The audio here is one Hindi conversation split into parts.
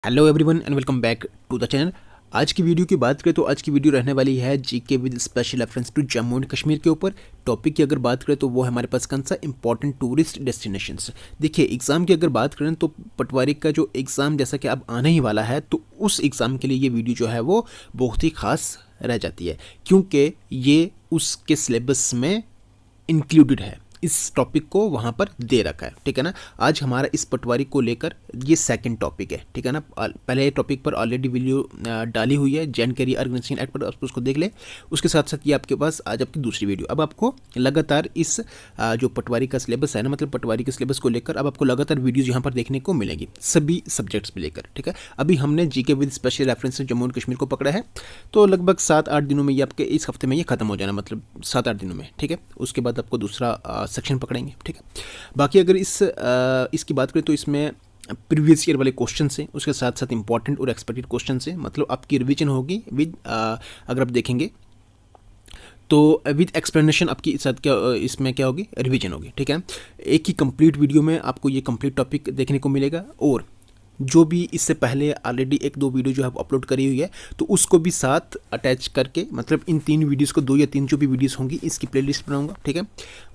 Hello everyone and welcome back to the channel. आज की वीडियो की बात करें तो आज की वीडियो रहने वाली है GK with special reference to Jammu and Kashmir के ऊपर। टॉपिक की अगर बात करें तो वो हमारे पास कौन सा इंपॉर्टेंट टूरिस्ट डेस्टिनेशंस। देखिए एग्ज़ाम की अगर बात करें तो पटवारी का जो एग्ज़ाम जैसा कि अब आने ही वाला है, तो उस एग्ज़ाम के लिए ये वीडियो जो है वो बहुत ही ख़ास रह जाती है, क्योंकि ये उसके सिलेबस में इंक्लूडेड है। इस टॉपिक को वहाँ पर दे रखा है, ठीक है ना। आज हमारा इस पटवारी को लेकर ये सेकंड टॉपिक है, ठीक है ना। पहले टॉपिक पर ऑलरेडी वीडियो डाली हुई है, जानकारी ऑर्गेनाइजेशन एक्ट पर, आप उसको देख ले। उसके साथ साथ ये आपके पास आज आपकी दूसरी वीडियो। अब आपको लगातार इस जो पटवारी का सिलेबस है ना, मतलब पटवारी के सिलेबस को लेकर अब आपको लगातार वीडियोज़ यहाँ पर देखने को मिलेंगी सभी सब्जेक्ट्स में लेकर, ठीक है। अभी हमने जीके विद स्पेशल रेफरेंस से जम्मू एंड कश्मीर को पकड़ा है, तो लगभग 7-8 दिनों में ये आपके इस हफ्ते में ये खत्म हो जाना, मतलब 7-8 दिनों में, ठीक है। उसके बाद आपको दूसरा सेक्शन पकड़ेंगे, ठीक है। बाकी अगर इसकी बात करें तो इसमें प्रीवियस ईयर वाले क्वेश्चन हैं, उसके साथ साथ इंपॉर्टेंट और एक्सपेक्टेड क्वेश्चन हैं, मतलब आपकी रिवीजन होगी विद अगर आप देखेंगे तो विद एक्सप्लेनेशन आपकी साथ क्या इसमें क्या होगी, रिवीजन होगी, ठीक है। एक ही कंप्लीट वीडियो में आपको ये कंप्लीट टॉपिक देखने को मिलेगा, और जो भी इससे पहले ऑलरेडी 1-2 वीडियो जो है अपलोड करी हुई है, तो उसको भी साथ अटैच करके, मतलब इन 3 वीडियोस को 2 या 3 जो भी वीडियोस होंगी इसकी प्लेलिस्ट बनाऊंगा, ठीक है।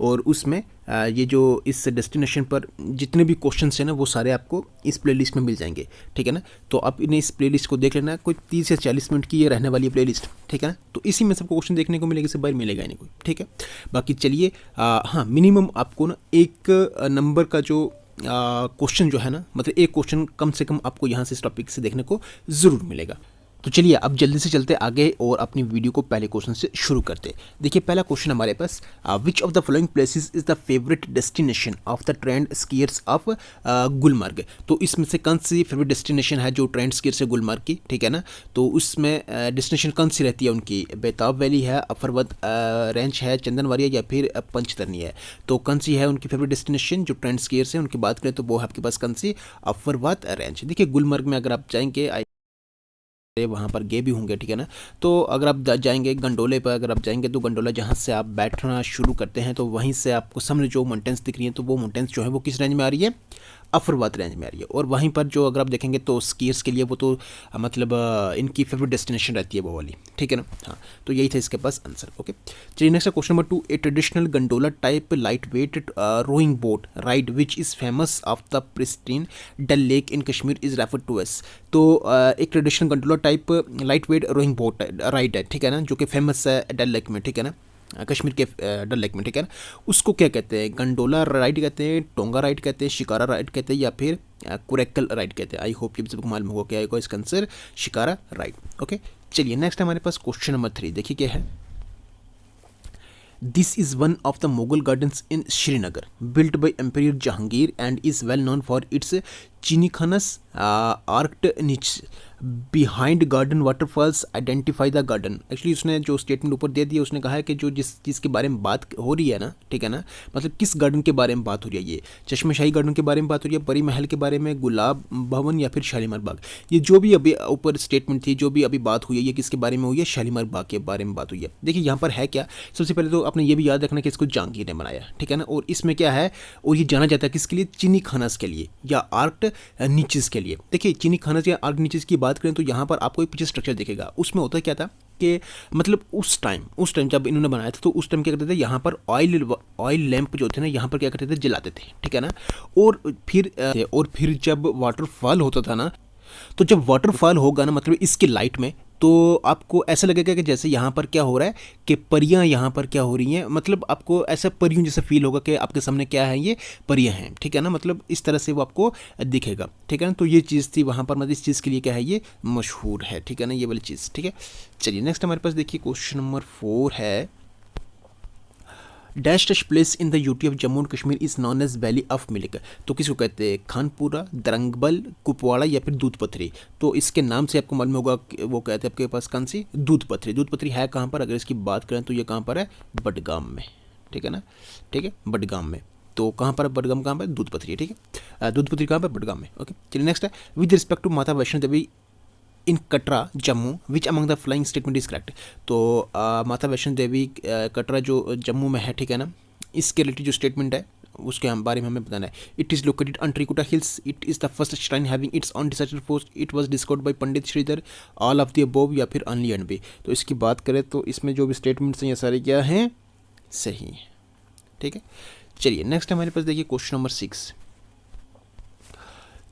और उसमें ये जो इस डेस्टिनेशन पर जितने भी क्वेश्चंस हैं ना, वो सारे आपको इस प्लेलिस्ट में मिल जाएंगे, ठीक है ना। तो आप इन्हें इस प्लेलिस्ट को देख लेना, कोई 30 या 40 मिनट की ये रहने वाली है प्लेलिस्ट, ठीक है ना। तो इसी में सबको क्वेश्चन देखने को मिलेगा, इससे बाहर मिलेगा ही नहीं कोई, ठीक है। बाकी चलिए, हाँ, मिनिमम आपको ना एक नंबर का जो क्वेश्चन जो है ना, मतलब एक क्वेश्चन कम से कम आपको यहाँ से इस टॉपिक से देखने को ज़रूर मिलेगा। तो चलिए अब जल्दी से चलते आगे और अपनी वीडियो को पहले क्वेश्चन से शुरू करते। देखिए पहला क्वेश्चन हमारे पास, which of the following places is the favourite destination of the trained skiers of Gulmarg. तो इसमें से कौन सी फेवरेट डेस्टिनेशन है जो ट्रेंड स्कीयर्स है गुलमर्ग की, ठीक है ना। तो उसमें डेस्टिनेशन कौन सी रहती है उनकी, बेताब वैली है, अफरवद रेंज है, चंदनवारिया या फिर पंचतरनी है। तो कौन सी है उनकी फेवरेट डेस्टिनेशन जो ट्रेंड स्कीयर्स है उनकी बात करें तो वो है आपके पास कौन सी, अफरवद रेंज। देखिए गुलमर्ग में अगर आप जाएंगे, वहाँ पर गए भी होंगे, ठीक है ना। तो अगर आप जाएंगे गंडोले पर, अगर आप जाएंगे तो गंडोला जहाँ से आप बैठना शुरू करते हैं, तो वहीं से आपको सामने जो माउंटेन्स दिख रही हैं, तो वो माउंटेन्स जो है वो किस रेंज में आ रही है, अफरवद रेंज में आ रही है। और वहीं पर जो अगर आप देखेंगे तो स्कीयर्स के लिए वो तो मतलब इनकी फेवरेट डेस्टिनेशन रहती है वो वाली, ठीक है ना। हाँ, तो यही था इसके पास आंसर, ओके। चलिए next question number 2, a traditional gondola type light weight rowing boat ride which is famous of the pristine Dal lake in Kashmir is refer to as. तो एक traditional gondola type light weight rowing boat ride है, ठीक है ना, जो कि फेमस है डल लेक में, ठीक है ना, कश्मीर के डल लेक में, ठीक है ना। उसको क्या कहते हैं, गंडोला राइड कहते हैं, टोंगा राइड कहते हैं, शिकारा राइड कहते हैं, या फिर कुरैकल राइड कहते हैं। आई होप ये सबको मालूम होगा क्या है इसका आंसर, शिकारा राइड, ओके। चलिए नेक्स्ट हमारे पास क्वेश्चन नंबर 3, देखिए क्या है। This is one of the Mughal gardens in Srinagar, built by Emperor Jahangir and is well known for its Chinikhana's arched niche. Behind garden waterfalls identify the garden. Actually उसने जो स्टेटमेंट ऊपर दे दिया, उसने कहा है कि जो जिस चीज़ के बारे में बात हो रही है ना, ठीक है ना, मतलब किस गार्डन के बारे में बात हो रही है, ये चश्मेशाही गार्डन के बारे में बात हो रही है, परी महल के बारे में, गुलाब भवन या फिर शालीमार बाग। ये जो भी अभी ऊपर स्टेटमेंट थी, जो भी अभी बात हुई है, ये किसके बारे में हुई है, शालीमार बाग के बारे में बात हुई है। देखिए यहाँ पर है क्या, सबसे पहले तो आपने ये भी याद रखना कि इसको जहांगीर ने बनाया, ठीक है ना। और इसमें क्या है, और ये जाना जाता है किसके लिए, चीनी खानास के लिए या आर्क्ड नीचेस के लिए। देखिए चीनी खानास या आर्क्ड नीचेस की बात करें तो यहाँ पर आपको एक पीछे स्ट्रक्चर दिखेगा, उसमें होता क्या था कि मतलब उस टाइम जब इन्होंने बनाया था, तो उस टाइम क्या करते थे, यहाँ पर ऑयल लैंप जो थे ना, यहाँ पर क्या करते थे, जलाते थे, ठीक है ना। और फिर जब वाटरफॉल होता था ना, तो जब वाटरफॉल होगा ना, मतलब इसकी लाइट में, तो आपको ऐसा लगेगा कि जैसे यहाँ पर क्या हो रहा है कि परियां यहाँ पर क्या हो रही हैं, मतलब आपको ऐसा परियों जैसा फील होगा कि आपके सामने क्या है, ये परियां हैं, ठीक है ना। मतलब इस तरह से वो आपको दिखेगा, ठीक है ना। तो ये चीज़ थी वहाँ पर, मतलब इस चीज़ के लिए क्या है, ये मशहूर है, ठीक है ना, ये वाली चीज़, ठीक है। चलिए नेक्स्ट हमारे पास देखिए क्वेश्चन नंबर 4 है, dash dash place in the UT of Jammu and Kashmir is known as valley of milk. तो किसको कहते हैं, खानपुरा, दरंगबल, कुपवाड़ा या फिर दूध पथरी। तो इसके नाम से आपको मालूम होगा वो कहते हैं आपके पास कौन सी, दूध पथरी। दूध पथरी है कहाँ पर, अगर इसकी बात करें तो ये कहाँ पर है, बडगाम में, ठीक है ना, ठीक है, बडगाम में। तो कहाँ पर बडगाम, कहाँ पर, दूध पथरी, ठीक है, दूध पथरी कहाँ पर, बडगाम में, ओके। चलिए नेक्स्ट है, with respect to Mata Vaishno Devi in Katra Jammu which among the following statement is correct. तो माता वैष्णो देवी कटरा जो जम्मू में है, ठीक है ना, इसके रिलेटेड जो स्टेटमेंट है उसके बारे में हमें बताना है। It is located on Trikuta hills, it is the first shrine having its on decided post, it was discovered by Pandit Shridhar, all of the above या फिर ऑनली एंड बी। तो इसकी बात करें तो इसमें जो भी स्टेटमेंट्स हैं ये सारे क्या हैं, सही है। ठीक है, चलिए नेक्स्ट हमारे पास देखिए question number 6,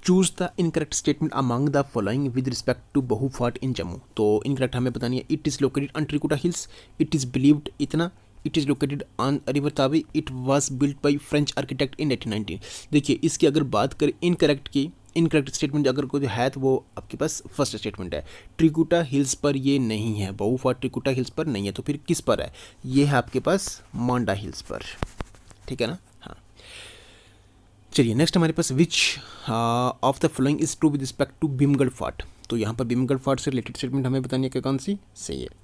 choose the incorrect statement among the following with respect to Bahu fort in Jammu. तो इनकरेक्ट हमें बतानी है। It is located on Trikuta hills, it is believed इतना, it is located on river Tawi, it was built by French architect in 1819। देखिए इसकी अगर बात करें इनकरेक्ट की, इनकरेक्ट स्टेटमेंट अगर कोई है तो वो आपके पास फर्स्ट स्टेटमेंट है, त्रिकुटा हिल्स पर ये नहीं है, बहु फोर्ट त्रिकुटा हिल्स पर नहीं है, तो फिर किस पर है, ये है आपके पास मांडा हिल्स पर। ठीक है ना, हाँ। चलिए नेक्स्ट हमारे पास which of the following is true with respect to Bhimgarh fort. तो यहाँ पर भीमगढ़ फोर्ट से रिलेटेड स्टेटमेंट हमें बतानी है कि कौन सी सही है।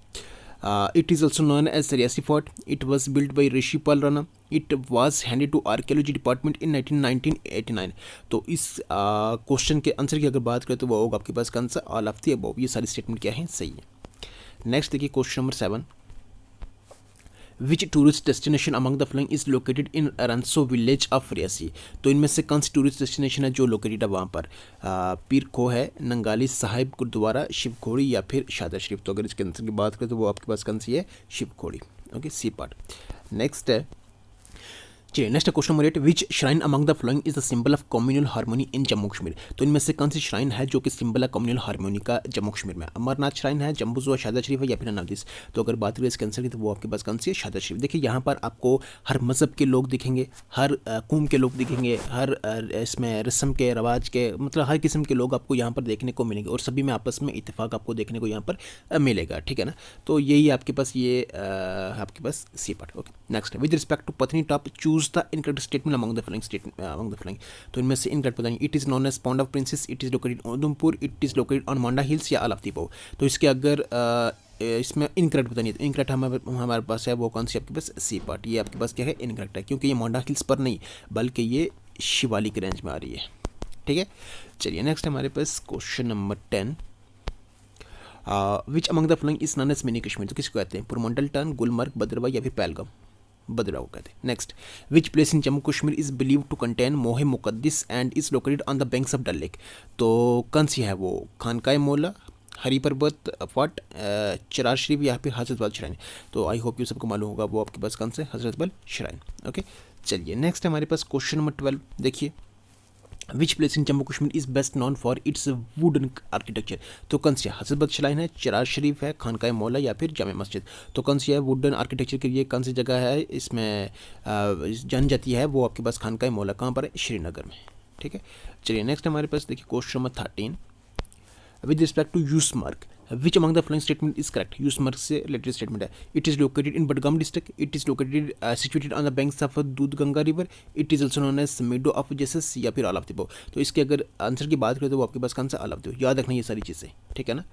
It is also known as Reasi fort, it was built by Rishipal Rana, it was handed to archaeology department in 1989। तो इस क्वेश्चन के आंसर की अगर बात करें तो वो होगा आपके पास कौन सा, ऑल ऑफ द अबव। ये सारी स्टेटमेंट क्या है, सही है। नेक्स्ट देखिए question number 7, which tourist destination among the following is located in Ransoo village of Reasi. तो इनमें से कौन सी टूरिस्ट डेस्टिनेशन है जो लोकेटेड है वहाँ पर, पीर खो है, नंगाली साहिब गुरुद्वारा, शिवखोड़ी या फिर शादा शरीफ। तो अगर इसके आंसर की बात करें तो वो आपके पास कौन सी है, Shivkhori. Okay, C part. Next है, चलिए next question number 8, which shrine among the following is the symbol of communal harmony in Jammu Kashmir. तो इनमें से कौन सी श्राइन है जो कि सिंबल है कम्युनल हार्मोनी का जम्मू कश्मीर में, अमरनाथ श्राइन है, जम्बूजुआ शादा शरीफ है या फिर अनादिस। तो अगर बात करें इसके आंसर की तो वो आपके पास कौन सी है, शादा शरीफ। देखिए यहाँ पर आपको हर मज़हब के लोग दिखेंगे, हर कौम के लोग दिखेंगे, हर इसमें रस्म के रवाज के, मतलब हर किस्म के लोग आपको यहाँ पर देखने को मिलेंगे और सभी में आपस में इत्तेफाक आपको देखने को यहाँ पर मिलेगा। ठीक है ना, तो यही आपके पास ये आपके पास C part. Okay, next with respect to Patnitop choose the incorrect statement among the following statement among the following। तो इनमें से इनकरेक्ट बताएंगे। It is known as pond of princess, it is located Udhampur, it is located on Manda hills या ऑल ऑफ द अबव। तो इसके अगर इसमें इनकरेक्ट बतानी है तो इनकरेक्ट हमारे पास है वो कौन सी आपके पास, सी पार्ट। ये आपके पास क्या है, इनकरेक्ट है, क्योंकि ये मांडा हिल्स पर नहीं बल्कि ये शिवालिक रेंज में आ रही है। ठीक है, चलिए नेक्स्ट हमारे पास question number 10, which among the following is known as mini Kashmir. तो किसको कहते हैं, पुरमंडल टर्न, गुलमर्ग, भद्रवाही या फिर पहलगाम, भद्रवाह को कहते हैं। Next, which place in Jammu Kashmir is believe to contain मोहे मुकद्दिस and is located on the banks of Dal lake. तो कौन सी है वो, खानकाए मौला, हरी पर्वत फोर्ट, चरार शरीफ या फिर हजरत बल श्राइन। तो आई होप यू सबको मालूम होगा वो आपके पास कौन से, हजरत बल श्राइन। ओके, चलिए नेक्स्ट हमारे पास क्वेश्चन नंबर 12 देखिए, विच place in Jammu Kashmir is best non for its wooden architecture. तो कौन सी है, हजरत बल श्राइन है, चरार शरीफ है, खानकाए मौला या फिर जामे मस्जिद। तो कौन सी है, वुडन आर्किटेक्चर के लिए कौन सी जगह है इसमें जन जाती है, वो आपके पास खानकाए मौला कहाँ पर है, श्रीनगर में। ठीक है, चलिए नेक्स्ट हमारे पास देखिए question number 13, with respect to Yusmarg which among the following statement is correct. Yusmarg से रिलेटेड स्टेटमेंट है। It is located in Budgam district, it is located situated on the banks of Doodhganga river, it is also known as meadow of Jesus या फिर ऑल ऑफ द अबव। तो इसके अगर आंसर की बात करें तो वो आपके पास कौन सा, ऑल ऑफ द अबव। याद रखना ये सारी चीज़ें। ठीक है ना,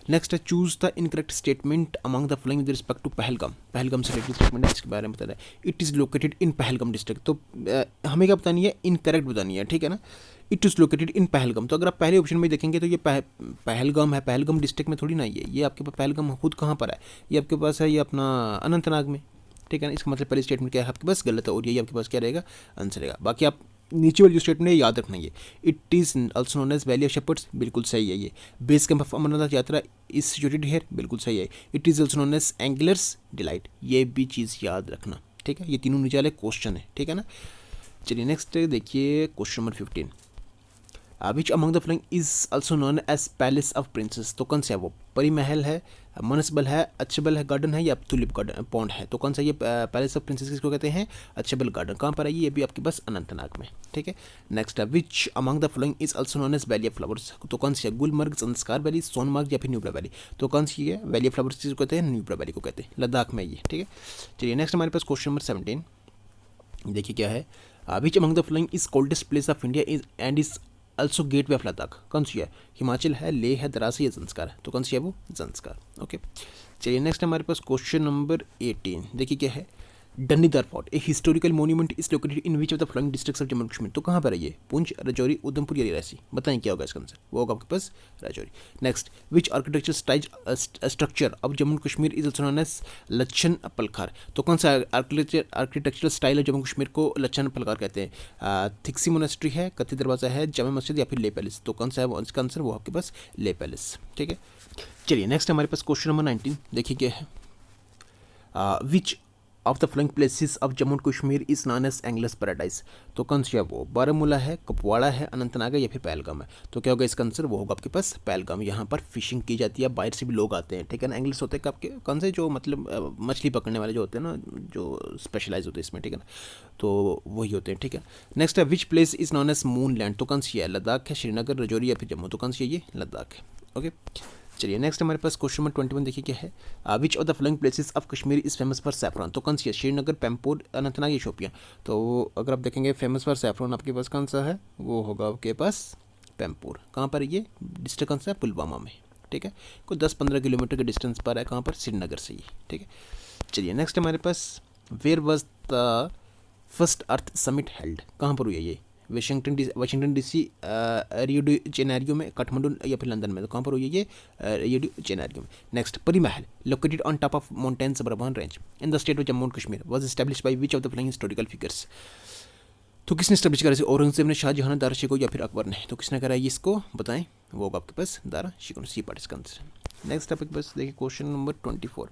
नेक्स्ट है, choose the incorrect statement among the following with respect to Pahalgam. Pahalgam से रिलेटेड स्टेटमेंट है, इसके बारे में बता रहा है। It is located in Pahalgam district. तो हमें क्या बतानी है, इनकरेक्ट बतानी है। ठीक है ना, इट इज़ लोकेटेड इन पहलगाम। तो अगर आप पहले ऑप्शन में देखेंगे तो ये पहलगाम है, पहलगाम डिस्ट्रिक्ट में थोड़ी ना ये आपके पास पहलगाम खुद कहाँ पर है, ये आपके पास है ये अपना अनंतनाग में। ठीक है ना, इसका मतलब पहले स्टेटमेंट क्या है आपके पास गलत है और यही आपके पास क्या रहेगा, आंसर रहेगा। बाकी आप नीचे वाली जो स्टेटमेंट है याद रखना, ये it is also known as valley of shepherds, बिल्कुल सही है। ये बेस कैंप ऑफ अमरनाथ यात्रा इज सिचुएटेड हियर, बिल्कुल सही है। It is also known as anglers delight, ये भी चीज़ याद रखना। ठीक है, ये तीनों नीचे वाले क्वेश्चन है। ठीक है ना, चलिए नेक्स्ट देखिए question number 15, which among the following is also known as palace of princess. तो कौन सा है वो, परी महल है, मनसबल है, अच्छबल है गार्डन है या तुलिप गार्डन पॉन्ड है। तो कौन सा ये पैलेस ऑफ प्रिंसेस किसको कहते हैं, अच्छबल गार्डन। कहाँ पर है ये भी आपके पास अनंतनाग में। ठीक है, नेक्स्ट है, which among the following is also known as valley of flowers. तो कौन सी है, गुलमर्ग, संस्कार वैली, सोनमर्ग या फिर न्यूब्रा वैली। तो कौन सी है, वैली ऑफ फ्लावर्स किसको कहते हैं, न्यूब्रा वैली को कहते हैं, लद्दाख में ये। ठीक है, चलिए नेक्स्ट हमारे पास क्वेश्चन नंबर 17 देखिए क्या है, which among the following is coldest place of India is and is also gate way of Ladakh. कौन सी है, हिमाचल है, लेह है, द्रास है या ज़ंस्कार है। तो कौन सी है वो, ज़ंस्कार। ओके, चलिए नेक्स्ट हमारे पास क्वेश्चन नंबर 18 देखिए क्या है, Dhannidar fort a historical monument is located in which of the following districts of Jammu Kashmir. तो कहाँ पर है ये? पुंछ, राजौरी, उधमपुर या रियासी? बताएं क्या होगा इसका आंसर? वो होगा आपके पास Rajouri. Next, which architecture structure of Jammu Kashmir is also known as Lachhan Palkhar. तो कौन सा आर्किटेक्चरल स्टाइल है जम्मू कश्मीर को लच्छन पलखार कहते हैं? थिक्सी मोनेस्ट्री है, कत्ती दरवाज़ा है, जामा मस्जिद या फिर ले पैलेस? तो कौन सा है इसका आंसर? वो आपके पास ले पैलेस। ठीक है, चलिए नेक्स्ट हमारे पास क्वेश्चन नंबर 19 देखिए क्या है। Which of the flowing places of Jammu and Kashmir is known as anglers paradise. तो कौन सा है वो? बारामूला है, कुपवाड़ा है, अनंतनाग है या फिर पहलगाम है? तो क्या होगा इसका आंसर? वो होगा आपके पास पहलगाम। यहाँ पर फिशिंग की जाती है, बाहर से भी लोग आते हैं। ठीक है ना, एंगलस होते हैं आपके कौन से, जो मतलब मछली पकड़ने वाले जो होते हैं ना, जो स्पेशलाइज होते हैं इसमें। ठीक है ना, तो वही होते हैं। ठीक है, नेक्स्ट है which place is known as moon land. तो कौन सी है? लद्दाख है, श्रीनगर, राजौरी या फिर जम्मू? तो कौन सी है ये? लद्दाख है। ओके, चलिए नेक्स्ट हमारे पास क्वेश्चन नंबर 21 देखिए क्या है। Which of the following places of Kashmir is famous for saffron. तो कौन सी है? श्रीनगर, पैम्पोर, अनंतनाग या शोपियां? तो अगर आप देखेंगे फेमस फॉर सैफरॉन आपके पास कौन सा है? वो होगा आपके पास पैम्पोर। कहाँ पर ये डिस्ट्रिक्ट कौन सा है? पुलवामा में। ठीक है, कोई 10-15 किलोमीटर के डिस्टेंस पर है। कहाँ पर? श्रीनगर से ही। ठीक है, चलिए नेक्स्ट हमारे पास where was the first earth summit held. कहाँ पर हुई है ये? Washington DC, Rio de Janeiro में, काठमांडू या फिर लंदन में? तो कहाँ पर हुई है ये? रियो डी जेनेरियो में। नेक्स्ट, परी महल located on top of mountain Sundarban range in the state of Jammu and Kashmir was established by which of the following historical figures. तो किसने एस्टैब्लिश करा? औरंगजेब ने, शाहजहां, दारा शिकोह या फिर अकबर ने? तो किसने करा ये? इसको बताएं। वो होगा आपके पास दारा शिकोह। सी पार्ट इसका आंसर। नेक्स्ट टॉपिक बस देखिए question number 24।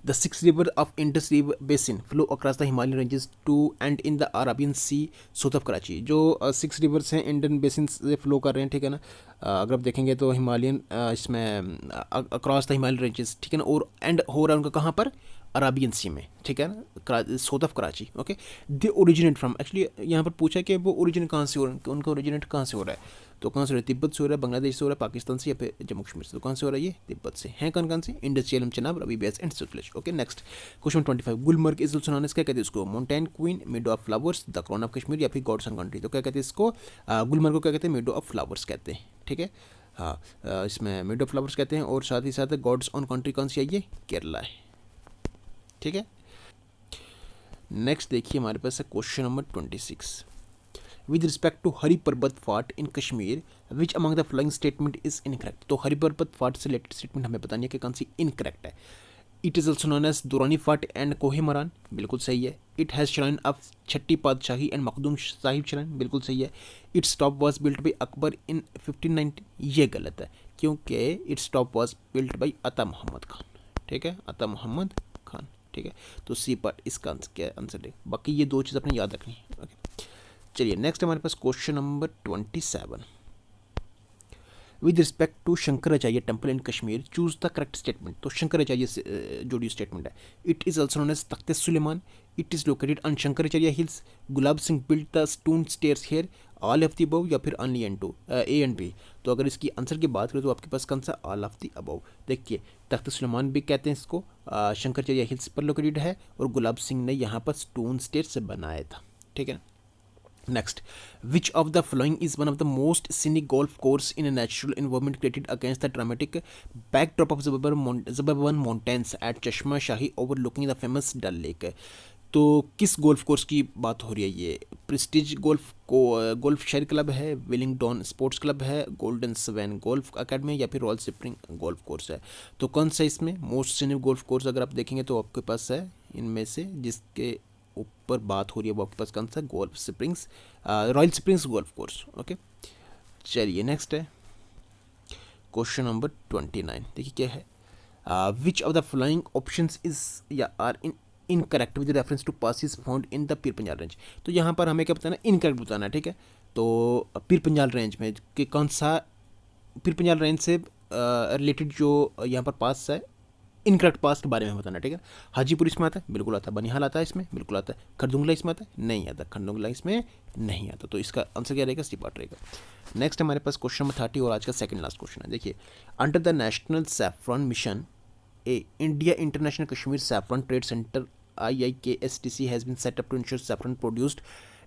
The six rivers of Indus Basin flow across the Himalayan ranges to and in the Arabian Sea south of Karachi। जो सिक्स रिवर्स हैं इंडियन बेसिन से फ्लो कर रहे हैं। ठीक है ना, अगर आप देखेंगे तो हिमालयन इसमें अक्रॉस द हिमालयन रेंजेस। ठीक है ना, और एंड हो रहा है उनका कहाँ पर? अराबियन सी में। ठीक है ना, south of Karachi. Okay, they originate from, actually यहाँ पर पूछा कि वो ओरिजिनेट कहाँ से हो रहा है, उनका ओरिजिनेट कहाँ से हो रहा है? तो कहाँ से हो रहा है? तिब्बत से हो रहा है, बांग्लादेश से हो रहा है, पाकिस्तान से या फिर जम्मू कश्मीर से? तो कहाँ से हो रहा है ये? तिब्बत से। हैं कौन कौन से? Indus, Jhelum, Chenab, Ravi, Beas and Sutlej. Okay, next question 25। Gulmarg is also known as, क्या कहते हैं इसको? Mountain queen, meadow of flowers, the crown of Kashmir या फिर गॉड्स ऑन कंट्री? तो क्या कहते हैं इसको? गुलमर्ग को क्या कहते हैं? मेडो ऑफ फ्लावर्स कहते हैं। ठीक है, हाँ, इसमें मेडो ऑफ फ्लावर्स कहते हैं। और साथ ही साथ गॉड्स ऑन कंट्री कौन सी है? ये केरला है। ठीक है, नेक्स्ट देखिए हमारे पास है question number 26। With respect to Hari Parbat fort in Kashmir which among the following statement is incorrect. तो हरि पर्वत फाट से रिलेटेड स्टेटमेंट हमें बतानी है कि कौन सी इनकरेक्ट है। It is also known as Durrani fort and कोहिमरान, बिल्कुल सही है। It has shrine of Chhathi Patshahi and Makhdoom Sahib shrine, बिल्कुल सही है। Its top was built by Akbar in 1519, ये गलत है क्योंकि its top was built by Ata Mohammad Khan. ठीक है, अता मोहम्मद खान। ठीक है, तो सी पार्ट इसका क्या आंसर है। बाकी ये दो चीज़ अपने याद रखनी है। ओके, चलिए नेक्स्ट हमारे पास question number 27। With respect to Shankaracharya temple in Kashmir choose the correct statement. तो शंकराचार्य से जुड़ी स्टेटमेंट है। It is also known as Takht Sulaiman, it is located on Shankaracharya hills, Gulab Singh built the stone stairs here, all of the above या फिर only and two, A and B. तो अगर इसकी आंसर की बात करें तो आपके पास कौन सा? All of the above. देखिए, तख्त सुलेमान भी कहते हैं इसको, शंकराचार्य हिल्स पर लोकेटेड है, और गुलाब सिंह ने यहाँ पर स्टोन स्टेयर्स बनाया था। ठीक है, next, which of the following is one of the most scenic golf course in a natural environment created against the dramatic backdrop of Zabarwan mountains at Chashma Shahi overlooking the famous Dal lake. तो किस गोल्फ कोर्स की बात हो रही है ये? प्रेस्टीज गोल्फ शहर क्लब है, वेलिंगटन स्पोर्ट्स क्लब है, गोल्डन स्वेन गोल्फ अकेडमी या फिर रॉयल स्प्रिंग गोल्फ कोर्स है? तो कौन सा इसमें मोस्ट सीनिक गोल्फ कोर्स अगर आप देखेंगे तो आपके पास है इनमें से जिसके ऊपर बात हो रही है वो आपके पास कौन सा? Golf springs, royal springs golf course. Okay, चलिए नेक्स्ट है क्वेश्चन नंबर 29। देखिए क्या है। Which of the following options is या are incorrect with reference to passes found in the Pir Panjal range. तो यहाँ पर हमें क्या बताना? इनकरेक्ट बताना है। ठीक है, तो पीर पंजाल रेंज में कि कौन सा पीर पंजाल रेंज से रिलेटेड जो यहाँ पर पास है, इनकरेक्ट पास के बारे में बताना। ठीक है, हाजीपुर इसमें आता है, बिल्कुल आता है। बनिहाल आता है इसमें, बिल्कुल आता है। खरदुंगला इसमें आता है, नहीं आता। खरदुंगला इसमें नहीं आता। तो इसका आंसर क्या रहेगा? सी पार्ट रहेगा। नेक्स्ट हमारे पास क्वेश्चन नंबर 30 और आज का सेकंड लास्ट क्वेश्चन है। देखिए, under the national saffron mission a India international Kashmir saffron trade centre IIKSTC has been set up to ensure saffron produced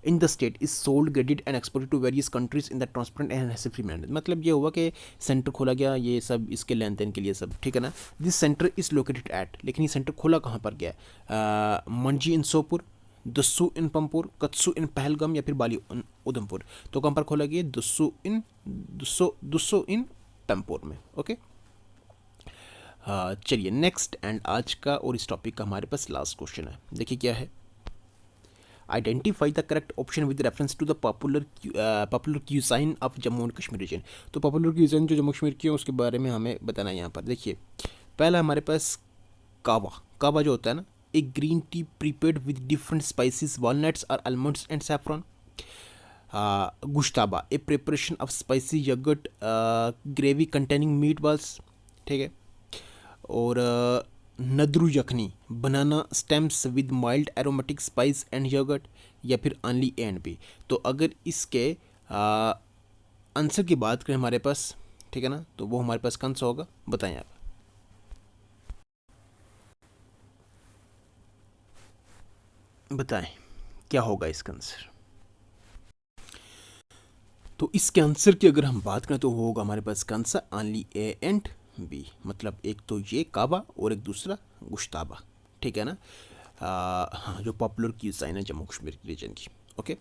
in the state is sold graded and exported to various countries in the transparent and hassle free manner. मतलब ये हुआ कि सेंटर खोला गया, ये सब इसके लेन देन के लिए सब, ठीक है ना। This centre is located at, लेकिन ये सेंटर खोला कहाँ पर गया है? मंजी इन सोपुर, दस्सू इन पंपोर, कत्सू इन पहलगाम या फिर बाली इन उधमपुर। तो कहाँ पर खोला गया? दुस्सू इन पंपोर में। ओके, चलिए नेक्स्ट एंड आज का और इस टॉपिक का हमारे पास लास्ट क्वेश्चन है। देखिए क्या है, identify the correct option with reference to the popular cuisine of Jammu and Kashmir region. तो पॉपुलर क्यूसाइन जो जम्मू कश्मीर की है उसके बारे में हमें बताना है यहाँ पर। देखिए पहला हमारे पास कावा जो होता है ना, एक green tea prepared with different spices, walnuts और almonds and saffron. Gushtaba, a preparation of spicy yogurt gravy containing meat balls, ठीक है। और nadru yakhni, banana stems with mild aromatic spice and yogurt, या फिर ओनली ए एंड बी। तो अगर इसके आंसर की बात करें हमारे पास, ठीक है ना, तो वो हमारे पास कौन सा होगा, बताएं आप। बताएं क्या होगा इसका आंसर। तो इसके आंसर की अगर हम बात करें तो वो होगा हमारे पास कौन सा, ओनली ए एंड बी। मतलब एक तो ये काबा और एक दूसरा गुश्ताबा, ठीक है ना। हाँ, जो पॉपुलर क्यूसाइन है जम्मू कश्मीर की रीजन की। ओके,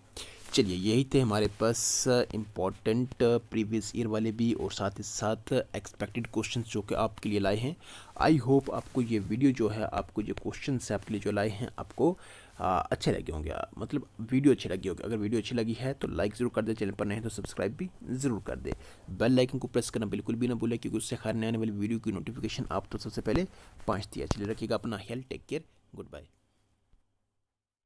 चलिए यही थे हमारे पास इम्पॉर्टेंट प्रीवियस ईयर वाले भी और साथ ही साथ एक्सपेक्टेड क्वेश्चंस जो कि आपके लिए लाए हैं। आई होप आपको ये वीडियो जो है, आपको जो क्वेश्चंस है आपके लिए जो लाए हैं, आपको अच्छे लगे होंगे, मतलब वीडियो अच्छी लगी होगी। अगर वीडियो अच्छी लगी है तो लाइक ज़रूर कर दे, चैनल पर नहीं तो सब्सक्राइब भी ज़रूर कर दे। बेल आइकन को प्रेस करना बिल्कुल भी ना भूलें, क्योंकि उससे हर नए आने वाली वीडियो की नोटिफिकेशन आप तो सबसे पहले पहुँचती है। चलिए रखिएगा अपना health, take care, good bye.